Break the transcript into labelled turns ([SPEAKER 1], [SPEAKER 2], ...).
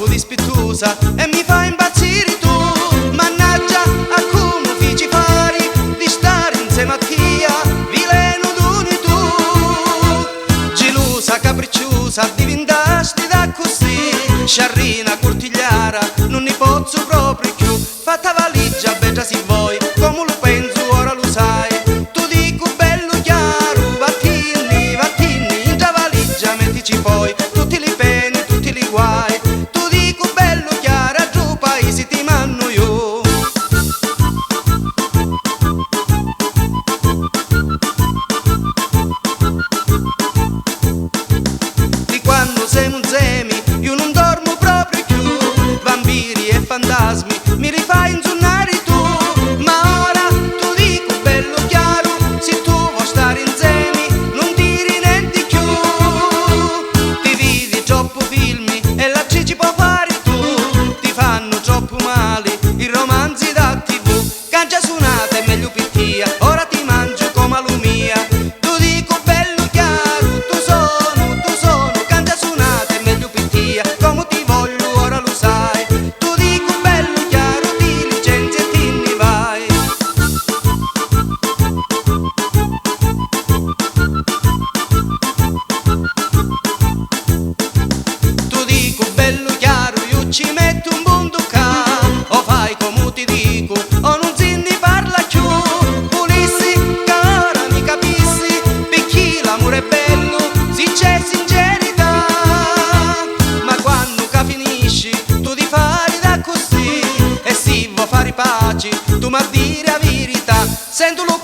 [SPEAKER 1] troppo dispettosa e mi fa impazzire tu. Mannaggia, a come fici fare di stare insieme a tia, vileno d'uni tu. Gelosa, capricciosa, diventasti da così, sciarrina, cortigliara, non ne posso proprio più. Fatta valigia, bella si vuoi, come lo penso ora lo sai. Tu dico bello chiaro, vattini, vattini, in già valigia mettici poi tutti li pene, tutti li guai. Tu dico bello chiaro, a giù paesi ti manno io. Di quando siamo insieme io non dormo proprio più, vampiri e fantasmi mi rifai inzunnare tu. Ma ora tu dico bello chiaro, se tu vuoi stare insieme non dire niente più. Ti vedi troppo film e la ci può fare tu, ti fanno troppo male i romanzi da tv. Cangia suonata è meglio per tia, ora ti mangio come lumia. Tu dico bello chiaro, tu sono, cangia suonata è meglio per tia, come ti voglio ora lo sai. Tu dico bello chiaro, ti licenzi e ti ne vai. Tu dico bello chiaro, io ci metto un buon ducà, o fai come ti dico o non si ne parla più. Volissi cara mi capissi, perché l'amore è bello se c'è sincerità. Ma quando che finisci tu ti fai da così, e se vuoi fare pace tu mi dire la verità. Sento lo